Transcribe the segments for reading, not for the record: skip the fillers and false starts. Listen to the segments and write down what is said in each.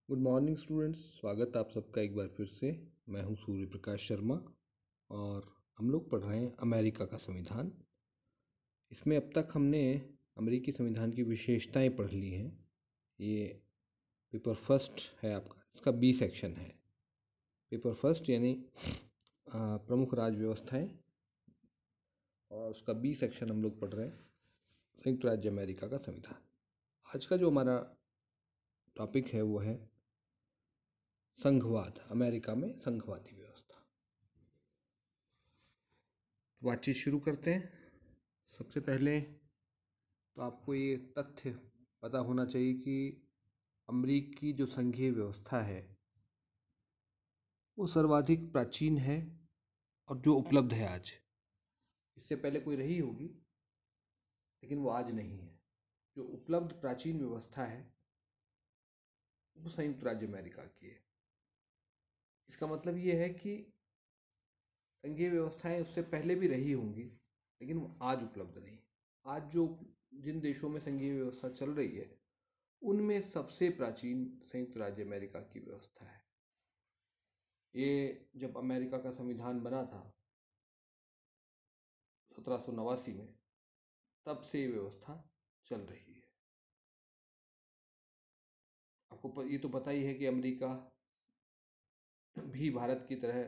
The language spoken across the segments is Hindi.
Good morning students. स्वागत है आप सबका एक बार फिर से। मैं हूं सूर्य प्रकाश शर्मा और हम लोग पढ़ रहे हैं अमेरिका का संविधान। इसमें अब तक हमने अमेरिकी संविधान की विशेषताएं पढ़ ली हैं। ये पेपर फर्स्ट है आपका, इसका बी सेक्शन है। पेपर फर्स्ट यानी प्रमुख राज्य व्यवस्थाएं, और उसका बी सेक्शन हम लोग पढ़ रहे हैं संयुक्त राज्य अमेरिका का संविधान। आज का जो हमारा टॉपिक है वो है संघवाद, अमेरिका में संघवादी व्यवस्था। बातचीत शुरू करते हैं। सबसे पहले तो आपको ये तथ्य पता होना चाहिए कि अमेरिकी जो संघीय व्यवस्था है वो सर्वाधिक प्राचीन है और जो उपलब्ध है आज। इससे पहले कोई रही होगी लेकिन वो आज नहीं है। जो उपलब्ध प्राचीन व्यवस्था है वो संयुक्त राज्य अमेरिका की है। इसका मतलब ये है कि संघीय व्यवस्थाएं उससे पहले भी रही होंगी लेकिन वो आज उपलब्ध नहीं। आज जो जिन देशों में संघीय व्यवस्था चल रही है उनमें सबसे प्राचीन संयुक्त राज्य अमेरिका की व्यवस्था है। ये जब अमेरिका का संविधान बना था 1789 में, तब से ये व्यवस्था चल रही है। आपको ये तो पता ही है कि अमेरिका भी भारत की तरह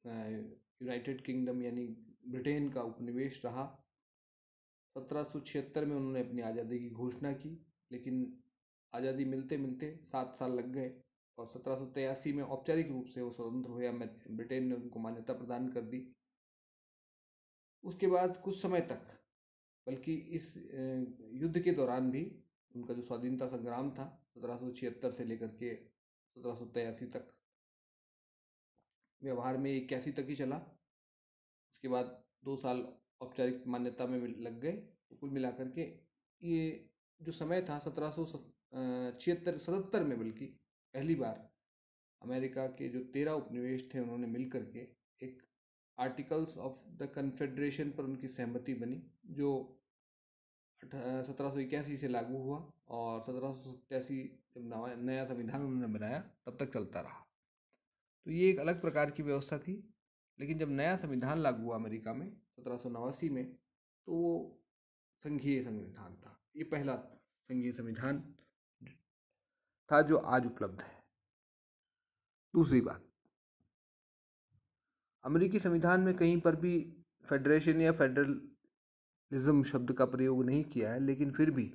यूनाइटेड किंगडम यानी ब्रिटेन का उपनिवेश रहा। 1776 में उन्होंने अपनी आज़ादी की घोषणा की, लेकिन आज़ादी मिलते मिलते 7 साल लग गए और 1783 में औपचारिक रूप से वो स्वतंत्र हुए। ब्रिटेन ने उनको मान्यता प्रदान कर दी। उसके बाद कुछ समय तक, बल्कि इस युद्ध के दौरान भी उनका जो स्वाधीनता संग्राम था 1776 से लेकर के 1783 तक, व्यवहार में 81 तक ही चला। उसके बाद 2 साल औपचारिक मान्यता में लग गए। तो कुल मिलाकर के ये जो समय था 1776-77 में, बल्कि पहली बार अमेरिका के जो 13 उपनिवेश थे उन्होंने मिल करके एक आर्टिकल्स ऑफ द कन्फेडरेशन पर उनकी सहमति बनी, जो 1781 से लागू हुआ और 1787 जब नया संविधान उन्होंने बनाया तब तक चलता रहा। तो ये एक अलग प्रकार की व्यवस्था थी। लेकिन जब नया संविधान लागू हुआ अमेरिका में 1789 में, तो वो संघीय संविधान था। ये पहला संघीय संविधान था जो आज उपलब्ध है। दूसरी बात, अमेरिकी संविधान में कहीं पर भी फेडरेशन या फेडरलिज्म शब्द का प्रयोग नहीं किया है, लेकिन फिर भी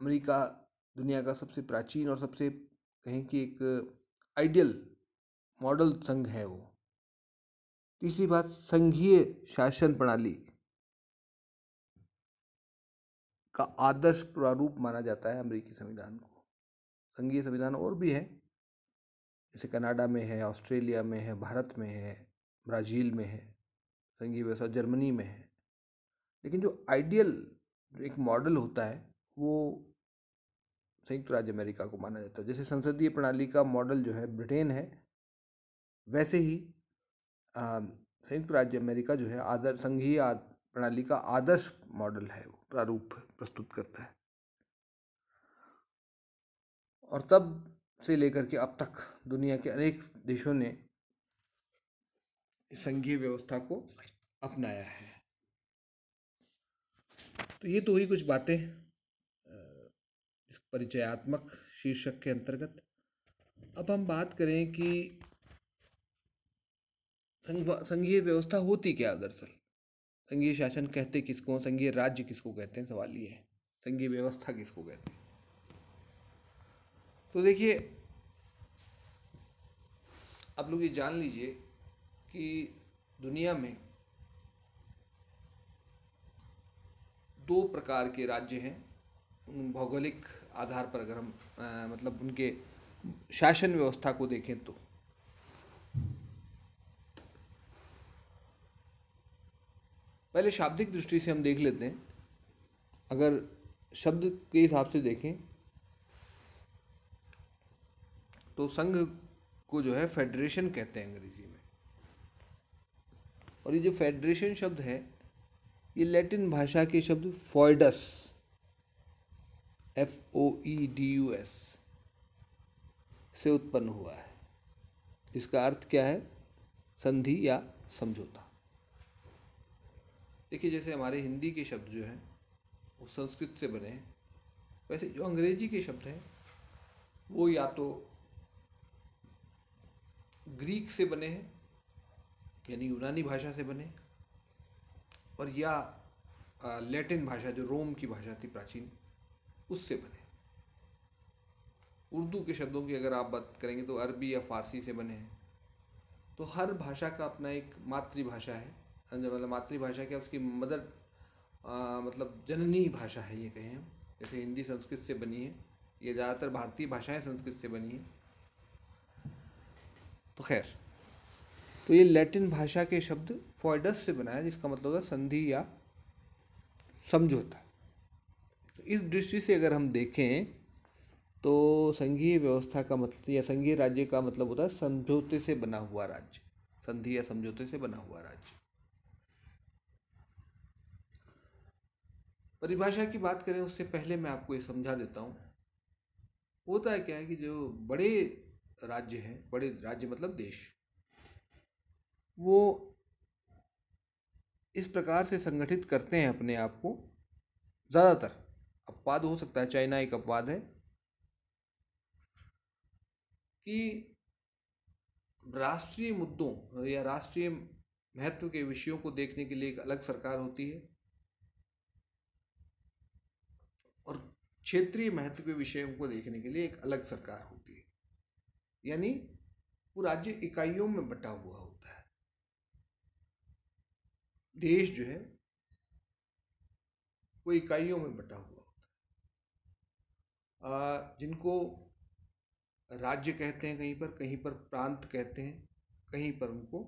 अमेरिका दुनिया का सबसे प्राचीन और सबसे कहें कि एक आइडियल मॉडल संघ है वो। तीसरी बात, संघीय शासन प्रणाली का आदर्श प्रारूप माना जाता है अमेरिकी संविधान को। संघीय संविधान और भी हैं, जैसे कनाडा में है, ऑस्ट्रेलिया में है, भारत में है, ब्राज़ील में है, संघीय व्यवस्था जर्मनी में है। लेकिन जो आइडियल जो एक मॉडल होता है वो संयुक्त राज्य अमेरिका को माना जाता है। जैसे संसदीय प्रणाली का मॉडल जो है ब्रिटेन है, वैसे ही संयुक्त राज्य अमेरिका जो है आदर्श संघीय प्रणाली का आदर्श मॉडल है, वो प्रारूप प्रस्तुत करता है। और तब से लेकर के अब तक दुनिया के अनेक देशों ने इस संघीय व्यवस्था को अपनाया है। तो ये तो हुई कुछ बातें इस परिचयात्मक शीर्षक के अंतर्गत। अब हम बात करें कि संघीय व्यवस्था होती क्या दरअसल, संघीय शासन कहते किसको, संघीय राज्य किसको कहते हैं, सवाल ये है संघीय व्यवस्था किसको कहते हैं। तो देखिए, आप लोग ये जान लीजिए कि दुनिया में 2 प्रकार के राज्य हैं भौगोलिक आधार पर। अगर हम मतलब उनके शासन व्यवस्था को देखें तो पहले शाब्दिक दृष्टि से हम देख लेते हैं। अगर शब्द के हिसाब से देखें तो संघ को जो है फेडरेशन कहते हैं अंग्रेजी में। और ये जो फेडरेशन शब्द है ये लैटिन भाषा के शब्द फोइडस, FOEDUS से उत्पन्न हुआ है। इसका अर्थ क्या है? संधि या समझौता। देखिए, जैसे हमारे हिंदी के शब्द जो हैं वो संस्कृत से बने हैं, वैसे जो अंग्रेजी के शब्द हैं वो या तो ग्रीक से बने हैं यानी यूनानी भाषा से बने, और या लैटिन भाषा जो रोम की भाषा थी प्राचीन, उससे बने। उर्दू के शब्दों की अगर आप बात करेंगे तो अरबी या फारसी से बने हैं। तो हर भाषा का अपना एक मातृभाषा है, मतलब मातृभाषा क्या, उसकी मदर मतलब जननी भाषा है ये कहें हम। जैसे हिंदी संस्कृत से बनी है, ये ज़्यादातर भारतीय भाषाएं संस्कृत से बनी हैं। तो खैर, तो ये लैटिन भाषा के शब्द फोइडस से बना है, जिसका मतलब है संधि या समझौता। तो इस दृष्टि से अगर हम देखें तो संघीय व्यवस्था का मतलब या संघीय राज्य का मतलब होता है समझौते से बना हुआ राज्य, संधि या समझौते से बना हुआ राज्य। परिभाषा की बात करें उससे पहले मैं आपको ये समझा देता हूँ। होता है क्या है कि जो बड़े राज्य हैं, बड़े राज्य मतलब देश, वो इस प्रकार से संगठित करते हैं अपने आप को, ज़्यादातर, अपवाद हो सकता है, चाइना एक अपवाद है, कि राष्ट्रीय मुद्दों या राष्ट्रीय महत्व के विषयों को देखने के लिए एक अलग सरकार होती है, और क्षेत्रीय महत्व के विषयों को देखने के लिए एक अलग सरकार होती है। यानी वो राज्य इकाइयों में बटा हुआ होता है। देश जो है वो इकाइयों में बटा हुआ होता है, जिनको राज्य कहते हैं, कहीं पर प्रांत कहते हैं, कहीं पर उनको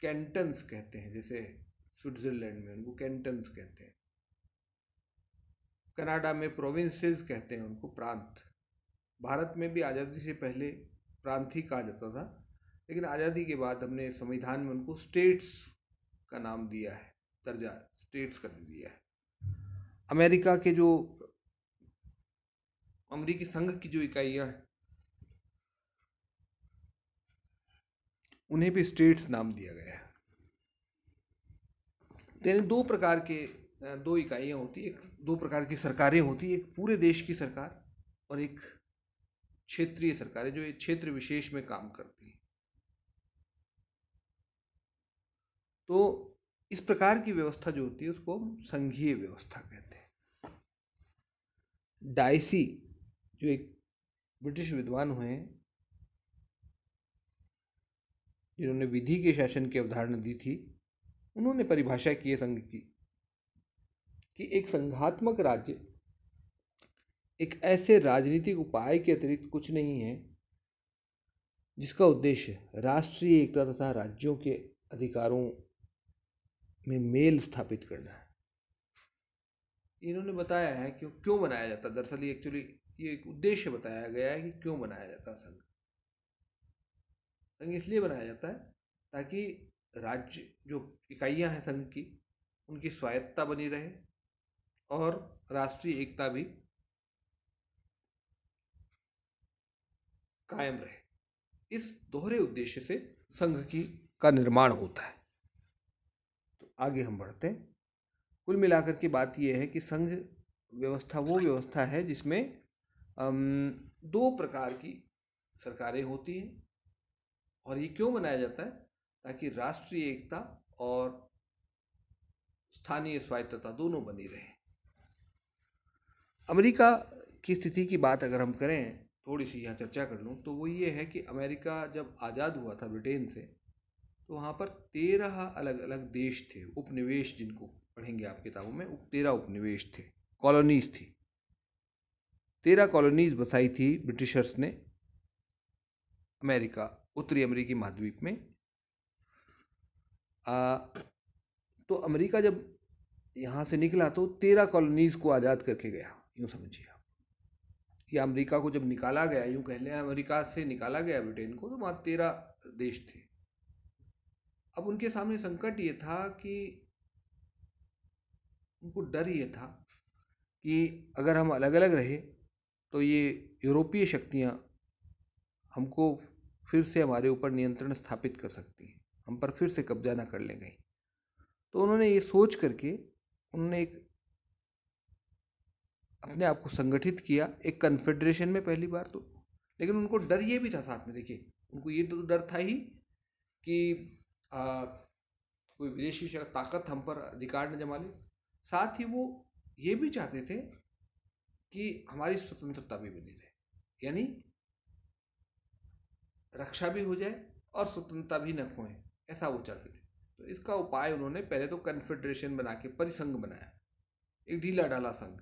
कैंटन्स कहते हैं। जैसे स्विट्जरलैंड में उनको कैंटन्स कहते हैं, कनाडा में प्रोविंसेस कहते हैं उनको, प्रांत। भारत में भी आज़ादी से पहले प्रांत ही कहा जाता था, लेकिन आज़ादी के बाद हमने संविधान में उनको स्टेट्स का नाम दिया है, दर्जा स्टेट्स कर दिया है। अमेरिका के जो अमेरिकी संघ की जो इकाइयाँ हैं उन्हें भी स्टेट्स नाम दिया गया है। यानी दो इकाइयाँ होती है, दो प्रकार की सरकारें होती है, एक पूरे देश की सरकार और एक क्षेत्रीय सरकारें जो एक क्षेत्र विशेष में काम करती है। तो इस प्रकार की व्यवस्था जो होती है उसको हम संघीय व्यवस्था कहते हैं। डाइसी जो एक ब्रिटिश विद्वान हुए हैं जिन्होंने विधि के शासन की अवधारणा दी थी, उन्होंने परिभाषा की है संघ की कि एक संघात्मक राज्य एक ऐसे राजनीतिक उपाय के अतिरिक्त कुछ नहीं है जिसका उद्देश्य राष्ट्रीय एकता तथा राज्यों के अधिकारों में मेल स्थापित करना है। इन्होंने बताया है कि क्यों बनाया जाता है। दरअसल ये एक्चुअली ये एक उद्देश्य बताया गया है कि क्यों बनाया जाता है संघ। संघ इसलिए बनाया जाता है ताकि राज्य जो इकाइयां हैं संघ की, उनकी स्वायत्ता बनी रहे और राष्ट्रीय एकता भी कायम रहे। इस दोहरे उद्देश्य से संघ का निर्माण होता है। तो आगे हम बढ़ते हैं। कुल मिलाकर के बात यह है कि संघ व्यवस्था वो व्यवस्था है जिसमें दो प्रकार की सरकारें होती हैं, और ये क्यों बनाया जाता है ताकि राष्ट्रीय एकता और स्थानीय स्वायत्तता दोनों बनी रहे। अमेरिका की स्थिति की बात अगर हम करें, थोड़ी सी यहाँ चर्चा कर लूँ, तो वो ये है कि अमेरिका जब आज़ाद हुआ था ब्रिटेन से, तो वहाँ पर 13 अलग अलग देश थे, उपनिवेश जिनको पढ़ेंगे आप किताबों में, 13 उपनिवेश थे, कॉलोनीज थी। 13 कॉलोनीज बसाई थी ब्रिटिशर्स ने अमेरिका, उत्तरी अमेरिकी महाद्वीप में। तो अमेरिका जब यहाँ से निकला तो 13 कॉलोनीज को आज़ाद करके गया, यूँ समझिए आप। या अमेरिका को जब निकाला गया, यूँ कह लें अमेरिका से निकाला गया ब्रिटेन को, तो वहाँ 13 देश थे। अब उनके सामने संकट ये था कि उनको डर ये था कि अगर हम अलग अलग रहे तो ये यूरोपीय शक्तियाँ हमको फिर से हमारे ऊपर नियंत्रण स्थापित कर सकती हैं, हम पर फिर से कब्जा ना कर लें कहीं। तो उन्होंने ये सोच करके उन्होंने एक अपने आप को संगठित किया एक कन्फेडरेशन में पहली बार तो। लेकिन उनको डर ये भी था साथ में, देखिए उनको ये तो डर था ही कि कोई विदेशी ताकत हम पर अधिकार न जमा ले। साथ ही वो ये भी चाहते थे कि हमारी स्वतंत्रता भी बनी रहे, यानी रक्षा भी हो जाए और स्वतंत्रता भी न खोएं, ऐसा वो चाहते थे। तो इसका उपाय उन्होंने पहले तो कन्फेडरेशन बना के परिसंघ बनाया, एक ढीला ढाला संघ,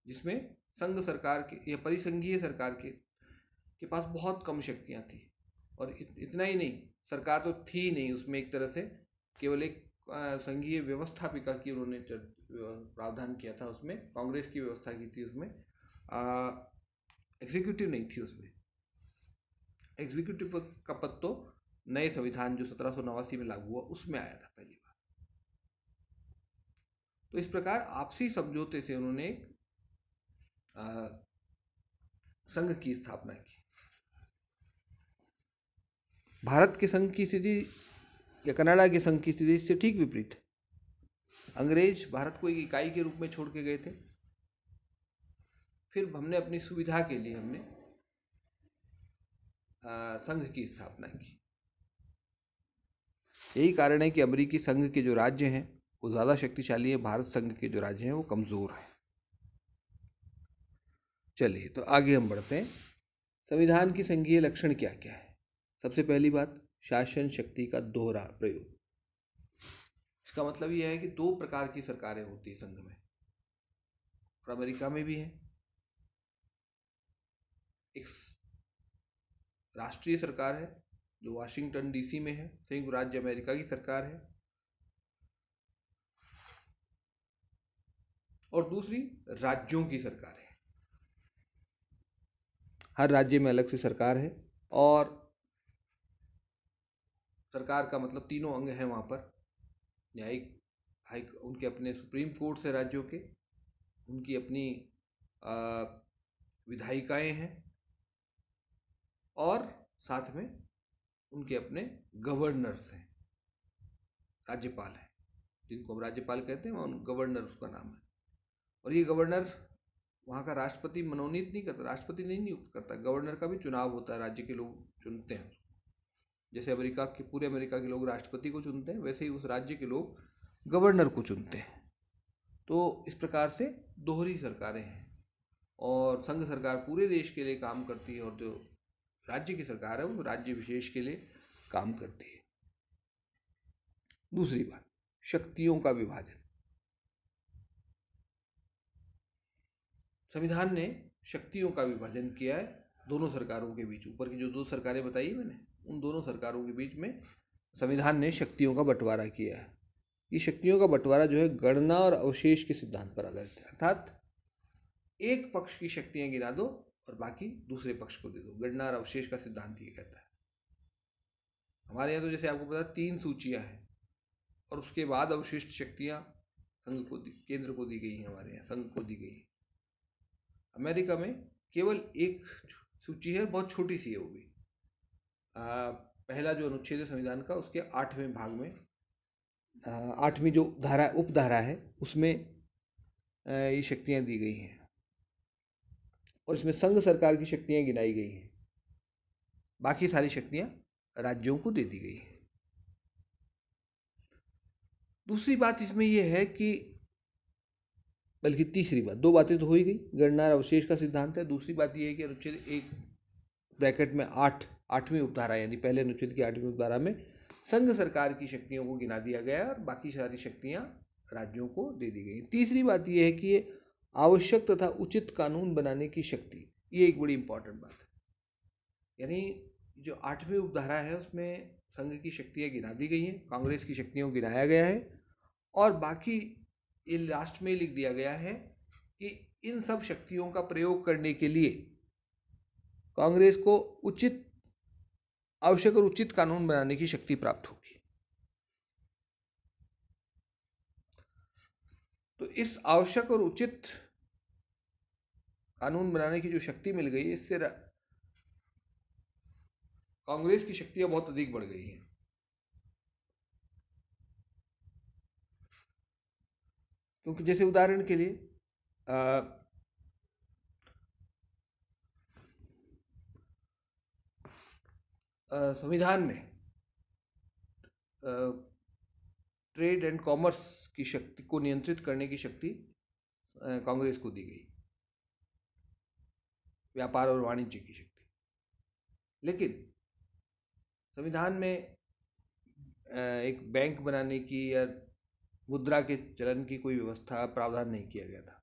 जिसमें संघ सरकार के या परिसंघीय सरकार के पास बहुत कम शक्तियां थी। और इतना ही नहीं, सरकार तो थी ही नहीं उसमें, एक तरह से केवल एक संघीय व्यवस्थापिका की उन्होंने प्रावधान किया था, उसमें कांग्रेस की व्यवस्था की थी, उसमें एग्जीक्यूटिव नहीं थी। उसमें एग्जीक्यूटिव का पद तो नए संविधान जो 1789 में लागू हुआ उसमें आया था पहली बार। तो इस प्रकार आपसी समझौते से उन्होंने संघ की स्थापना की। भारत के संघ की स्थिति या कनाडा के संघ की स्थिति इससे ठीक विपरीत है। अंग्रेज भारत को एक इकाई के रूप में छोड़ के गए थे, फिर हमने अपनी सुविधा के लिए हमने संघ की स्थापना की। यही कारण है कि अमेरिकी संघ के जो राज्य हैं वो ज़्यादा शक्तिशाली है, भारत संघ के जो राज्य हैं वो कमज़ोर हैं। चलिए तो आगे हम बढ़ते हैं। संविधान की संघीय लक्षण क्या क्या है? सबसे पहली बात, शासन शक्ति का दोहरा प्रयोग। इसका मतलब यह है कि दो प्रकार की सरकारें होती है संघ में, और अमेरिका में भी है। एक राष्ट्रीय सरकार है जो वाशिंगटन डीसी में है, संयुक्त राज्य अमेरिका की सरकार है, और दूसरी राज्यों की सरकार है। हर राज्य में अलग से सरकार है, और सरकार का मतलब तीनों अंग हैं वहाँ पर। न्यायिक उनके अपने सुप्रीम कोर्ट से राज्यों के, उनकी अपनी विधायिकाएं हैं, और साथ में उनके अपने गवर्नर्स हैं, राज्यपाल हैं, जिनको हम राज्यपाल कहते हैं, वहाँ गवर्नर उसका नाम है। और ये गवर्नर वहाँ का राष्ट्रपति मनोनीत नहीं करता, राष्ट्रपति नहीं नियुक्त करता, गवर्नर का भी चुनाव होता है, राज्य के लोग चुनते हैं। जैसे अमेरिका के पूरे अमेरिका के लोग राष्ट्रपति को चुनते हैं, वैसे ही उस राज्य के लोग गवर्नर को चुनते हैं। तो इस प्रकार से दोहरी सरकारें हैं, और संघ सरकार पूरे देश के लिए काम करती है, और जो राज्य की सरकार है वो राज्य विशेष के लिए काम करती है। दूसरी बात, शक्तियों का विभाजन। संविधान ने शक्तियों का विभाजन किया है दोनों सरकारों के बीच। ऊपर की जो दो सरकारें बताई मैंने, उन दोनों सरकारों के बीच में संविधान ने शक्तियों का बंटवारा किया है। ये शक्तियों का बंटवारा जो है गणना और अवशेष के सिद्धांत पर आधारित है, अर्थात एक पक्ष की शक्तियां गिना दो और बाकी दूसरे पक्ष को दे दो। गणना और अवशेष का सिद्धांत ये कहता है। हमारे यहाँ तो जैसे आपको पता 3 सूचियां हैं, और उसके बाद अवशिष्ट शक्तियां संघ को केंद्र को दी गई हैं, हमारे यहाँ संघ को दी गई है। अमेरिका में केवल एक सूची है, बहुत छोटी सी है वो भी। पहला जो अनुच्छेद है संविधान का, उसके 8वें भाग में 8वीं जो धारा उपधारा है उसमें ये शक्तियां दी गई हैं, और इसमें संघ सरकार की शक्तियां गिनाई गई हैं, बाकी सारी शक्तियां राज्यों को दे दी गई हैं। दूसरी बात इसमें यह है कि, बल्कि तीसरी बात, 2 बातें तो हो ही गई, गणना और अवशेष का सिद्धांत है। दूसरी बात यह है कि अनुच्छेद 1 ब्रैकेट में 8वीं उपधारा, यानी पहले अनुच्छेद की 8वीं उपधारा में संघ सरकार की शक्तियों को गिना दिया गया है, और बाकी सारी शक्तियां राज्यों को दे दी गई। तीसरी बात यह है कि ये आवश्यक तथा उचित कानून बनाने की शक्ति, ये एक बड़ी इंपॉर्टेंट बात है। यानी जो 8वीं उपधारा है उसमें संघ की शक्तियां गिना दी गई हैं, कांग्रेस की शक्तियों को गिनाया गया है, और बाकी ये लास्ट में लिख दिया गया है कि इन सब शक्तियों का प्रयोग करने के लिए कांग्रेस को उचित, आवश्यक और उचित कानून बनाने की शक्ति प्राप्त होगी। तो इस आवश्यक और उचित कानून बनाने की जो शक्ति मिल गई, इससे कांग्रेस की शक्तियां बहुत अधिक बढ़ गई हैं। क्योंकि जैसे उदाहरण के लिए संविधान में ट्रेड एंड कॉमर्स की शक्ति को नियंत्रित करने की शक्ति कांग्रेस को दी गई, व्यापार और वाणिज्य की शक्ति। लेकिन संविधान में एक बैंक बनाने की या मुद्रा के चलन की कोई व्यवस्था प्रावधान नहीं किया गया था।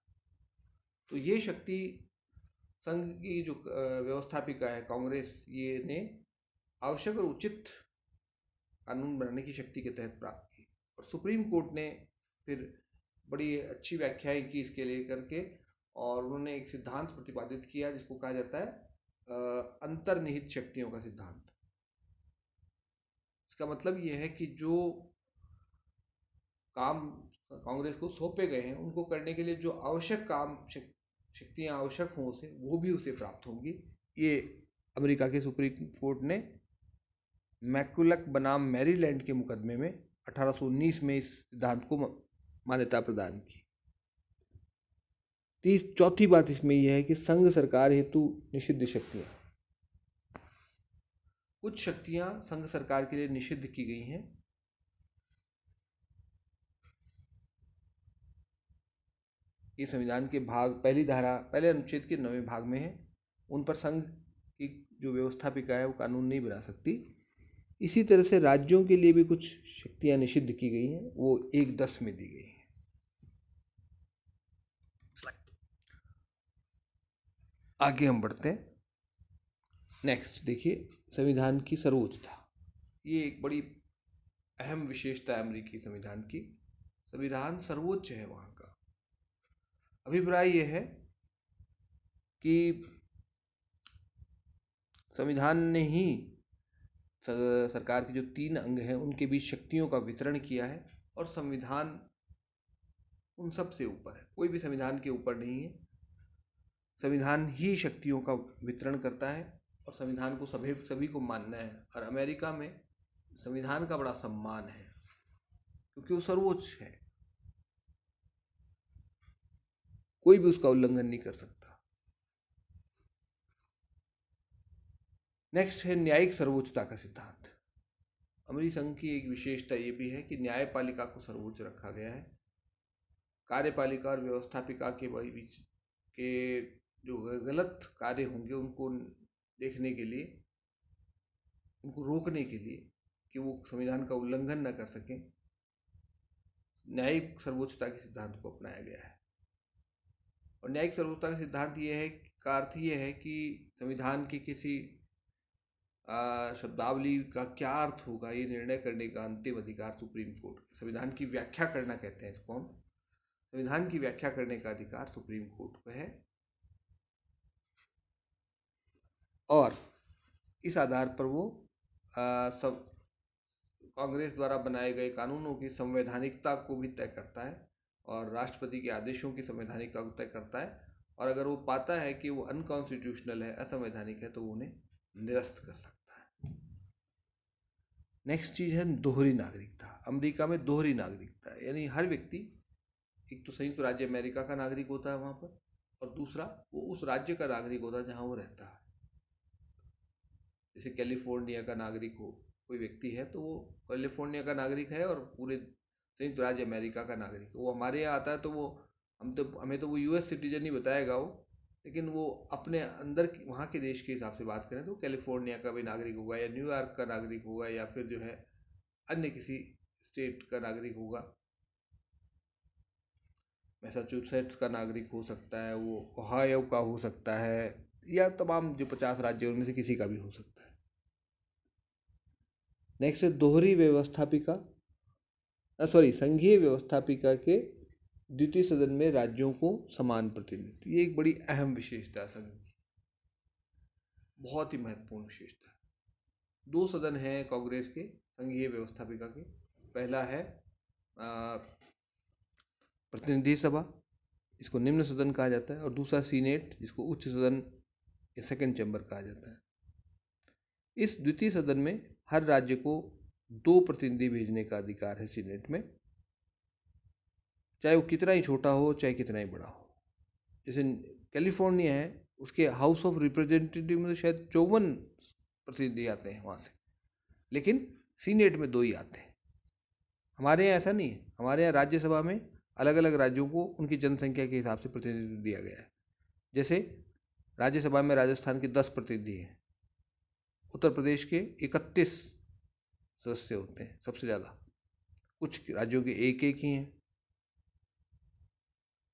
तो ये शक्ति संघ की जो व्यवस्थापिका है कांग्रेस, ये ने आवश्यक और उचित कानून बनाने की शक्ति के तहत प्राप्त की। और सुप्रीम कोर्ट ने फिर बड़ी अच्छी व्याख्याएं की इसके लिए करके, और उन्होंने एक सिद्धांत प्रतिपादित किया जिसको कहा जाता है अंतर्निहित शक्तियों का सिद्धांत। इसका मतलब ये है कि जो काम कांग्रेस को सौंपे गए हैं उनको करने के लिए जो आवश्यक काम शक्तियां आवश्यक हों उसे, वो भी उसे प्राप्त होंगी। ये अमेरिका के सुप्रीम कोर्ट ने मैकुलक बनाम मैरीलैंड के मुकदमे में 1819 में इस सिद्धांत को मान्यता प्रदान की। चौथी बात इसमें यह है कि संघ सरकार हेतु निषिद्ध शक्तियां, कुछ शक्तियां संघ सरकार के लिए निषिद्ध की गई हैं। ये संविधान के पहली धारा पहले अनुच्छेद के 9वें भाग में है। उन पर संघ की जो व्यवस्थापिका है वो कानून नहीं बना सकती। इसी तरह से राज्यों के लिए भी कुछ शक्तियां निषिद्ध की गई हैं, वो 1(10) में दी गई हैं। आगे हम बढ़ते हैं। नेक्स्ट देखिए, संविधान की सर्वोच्चता। ये एक बड़ी अहम विशेषता है अमेरिकी संविधान की। संविधान सर्वोच्च है वहाँ का। अभिप्राय यह है कि संविधान ने ही सरकार के जो 3 अंग हैं उनके बीच शक्तियों का वितरण किया है, और संविधान उन सब से ऊपर है। कोई भी संविधान के ऊपर नहीं है। संविधान ही शक्तियों का वितरण करता है और संविधान को सभी को मानना है। और अमेरिका में संविधान का बड़ा सम्मान है क्योंकि वो सर्वोच्च है, कोई भी उसका उल्लंघन नहीं कर सकता। नेक्स्ट है न्यायिक सर्वोच्चता का सिद्धांत। अमेरिकी संघ की एक विशेषता ये भी है कि न्यायपालिका को सर्वोच्च रखा गया है। कार्यपालिका और व्यवस्थापिका के बीच के जो गलत कार्य होंगे उनको देखने के लिए, उनको रोकने के लिए कि वो संविधान का उल्लंघन न कर सकें, न्यायिक सर्वोच्चता के सिद्धांत को अपनाया गया है। और न्यायिक सर्वोच्चता का सिद्धांत ये है, का अर्थ ये है कि संविधान की किसी शब्दावली का क्या अर्थ होगा ये निर्णय करने का अंतिम अधिकार सुप्रीम कोर्ट, संविधान की व्याख्या करना कहते हैं इसको हम, संविधान की व्याख्या करने का अधिकार सुप्रीम कोर्ट को है। और इस आधार पर वो सब कांग्रेस द्वारा बनाए गए कानूनों की संवैधानिकता को भी तय करता है और राष्ट्रपति के आदेशों की संवैधानिकता को तय करता है। और अगर वो पाता है कि वो अनकॉन्स्टिट्यूशनल है, असंवैधानिक है, तो वो उन्हें निरस्त कर सकता है। नेक्स्ट चीज़ है दोहरी नागरिकता। अमेरिका में दोहरी नागरिकता है, यानी हर व्यक्ति एक तो संयुक्त राज्य अमेरिका का नागरिक होता है वहाँ पर, और दूसरा वो उस राज्य का नागरिक होता है जहाँ वो रहता है। जैसे कैलिफोर्निया का नागरिक हो कोई व्यक्ति है तो वो कैलिफोर्निया का नागरिक है और पूरे संयुक्त राज्य अमेरिका का नागरिक। वो हमारे यहाँ आता है तो वो हमें तो वो यूएस सिटीजन ही बताएगा वो, लेकिन वो अपने अंदर वहाँ के देश के हिसाब से बात करें तो कैलिफोर्निया का भी नागरिक होगा या न्यूयॉर्क का नागरिक होगा या फिर जो है अन्य किसी स्टेट का नागरिक होगा, मैसाचुसेट्स का नागरिक हो सकता है, वो ओहायो का हो सकता है, या तमाम जो 50 राज्य उनमें से किसी का भी हो सकता है। नेक्स्ट है दोहरी व्यवस्थापिका, संघीय व्यवस्थापिका के द्वितीय सदन में राज्यों को समान प्रतिनिधित्व। ये एक बड़ी अहम विशेषता है संघ की, बहुत ही महत्वपूर्ण विशेषता है। 2 सदन हैं कांग्रेस के संघीय व्यवस्थापिका के। पहला है प्रतिनिधि सभा, इसको निम्न सदन कहा जाता है, और दूसरा सीनेट, जिसको उच्च सदन या सेकंड चैम्बर कहा जाता है। इस द्वितीय सदन में हर राज्य को 2 प्रतिनिधि भेजने का अधिकार है सीनेट में, चाहे वो कितना ही छोटा हो, चाहे कितना ही बड़ा हो। जैसे कैलिफोर्निया है, उसके हाउस ऑफ रिप्रेजेंटेटिव में तो शायद 54 प्रतिनिधि आते हैं वहाँ से, लेकिन सीनेट में 2 ही आते हैं। हमारे यहाँ ऐसा नहीं है। हमारे यहाँ राज्यसभा में अलग अलग राज्यों को उनकी जनसंख्या के हिसाब से प्रतिनिधित्व दिया गया है। जैसे राज्यसभा में राजस्थान के 10 प्रतिनिधि हैं, उत्तर प्रदेश के 31 सदस्य होते हैं सबसे ज़्यादा, कुछ राज्यों के एक ही हैं,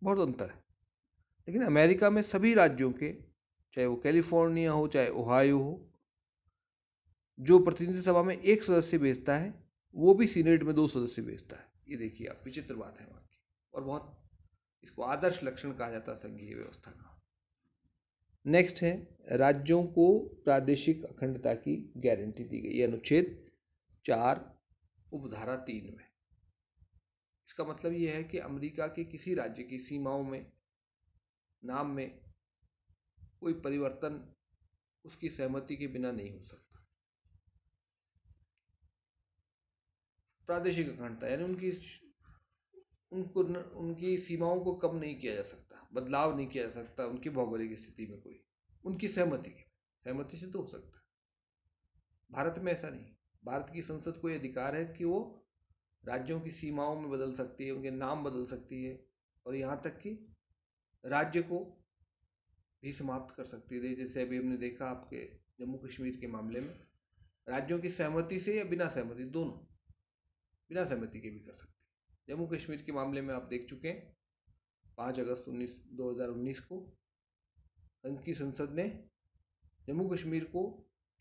बहुत अंतर है। लेकिन अमेरिका में सभी राज्यों के, चाहे वो कैलिफोर्निया हो चाहे ओहायो हो, जो प्रतिनिधि सभा में 1 सदस्य भेजता है वो भी सीनेट में 2 सदस्य भेजता है। ये देखिए आप, विचित्र बात है वहाँ की, और बहुत इसको आदर्श लक्षण कहा जाता है संघीय व्यवस्था का। नेक्स्ट है, राज्यों को प्रादेशिक अखंडता की गारंटी दी गई है अनुच्छेद 4 उपधारा 3 में। इसका मतलब ये है कि अमेरिका के किसी राज्य की सीमाओं में, नाम में कोई परिवर्तन उसकी सहमति के बिना नहीं हो सकता। प्रादेशिक अखंडता यानी उनकी सीमाओं को कम नहीं किया जा सकता, बदलाव नहीं किया जा सकता उनकी भौगोलिक स्थिति में, कोई उनकी सहमति से तो हो सकता है। भारत में ऐसा नहीं। भारत की संसद को यह अधिकार है कि वो राज्यों की सीमाओं में बदल सकती है, उनके नाम बदल सकती है, और यहाँ तक कि राज्य को भी समाप्त कर सकती है। जैसे अभी हमने देखा आपके जम्मू कश्मीर के मामले में, राज्यों की सहमति से या बिना सहमति, दोनों बिना सहमति के भी कर सकते हैं। जम्मू कश्मीर के मामले में आप देख चुके हैं, 5 अगस्त 2019 को संघ की संसद ने जम्मू कश्मीर को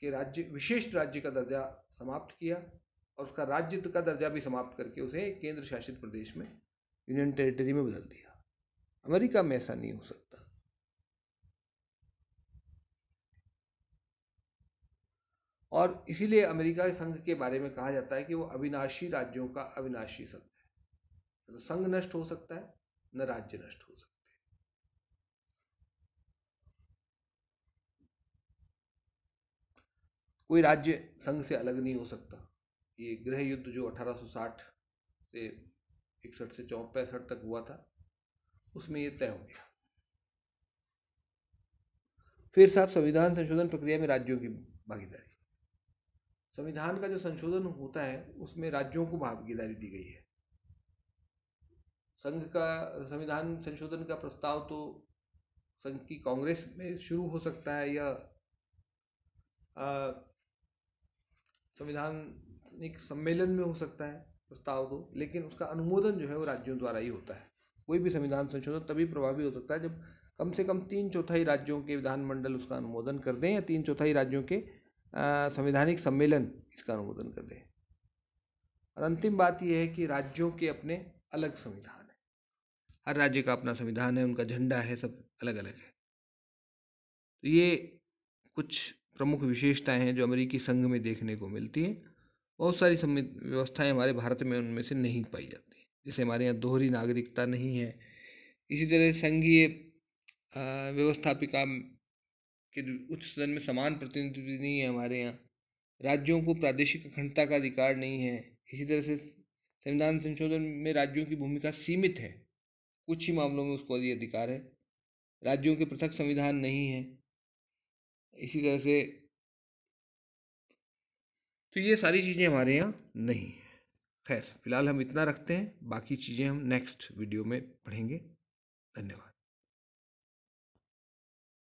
के विशेष राज्य का दर्जा समाप्त किया, और उसका राज्य का दर्जा भी समाप्त करके उसे केंद्र शासित प्रदेश में, यूनियन टेरिटरी में बदल दिया। अमेरिका में ऐसा नहीं हो सकता। और इसीलिए अमेरिका संघ के बारे में कहा जाता है कि वो अविनाशी राज्यों का अविनाशी संघ है। तो संघ नष्ट हो सकता है, न राज्य नष्ट हो सकते। कोई राज्य संघ से अलग नहीं हो सकता। ये गृह युद्ध जो 1860 से 61 से 65 तक हुआ था, उसमें ये तय हो गया। फिर साहब, संविधान संशोधन प्रक्रिया में राज्यों की भागीदारी। संविधान का जो संशोधन होता है उसमें राज्यों को भागीदारी दी गई है। संघ का संविधान संशोधन का प्रस्ताव तो संघ की कांग्रेस में शुरू हो सकता है, या संवैधानिक सम्मेलन में हो सकता है प्रस्ताव तो, लेकिन उसका अनुमोदन जो है वो राज्यों द्वारा ही होता है। कोई भी संविधान संशोधन तभी प्रभावी हो सकता है जब कम से कम 3/4 राज्यों के विधानमंडल उसका अनुमोदन कर दें, या 3/4 राज्यों के संवैधानिक सम्मेलन इसका अनुमोदन कर दें। और अंतिम बात यह है कि राज्यों के अपने अलग संविधान है। हर राज्य का अपना संविधान है, उनका झंडा है, सब अलग अलग है। तो ये कुछ प्रमुख विशेषताएं हैं जो अमेरिकी संघ में देखने को मिलती हैं। बहुत सारी व्यवस्थाएं हमारे भारत में उनमें से नहीं पाई जाती। जैसे हमारे यहाँ दोहरी नागरिकता नहीं है, इसी तरह संघीय व्यवस्थापिका के उच्च सदन में समान प्रतिनिधित्व नहीं है हमारे यहाँ। राज्यों को प्रादेशिक अखंडता का अधिकार नहीं है। इसी तरह से संविधान संशोधन में राज्यों की भूमिका सीमित है, कुछ ही मामलों में उसको ये अधिकार है। राज्यों के पृथक संविधान नहीं है। इसी तरह से तो ये सारी चीज़ें हमारे यहाँ नहीं है। खैर, फिलहाल हम इतना रखते हैं, बाकी चीज़ें हम नेक्स्ट वीडियो में पढ़ेंगे। धन्यवाद।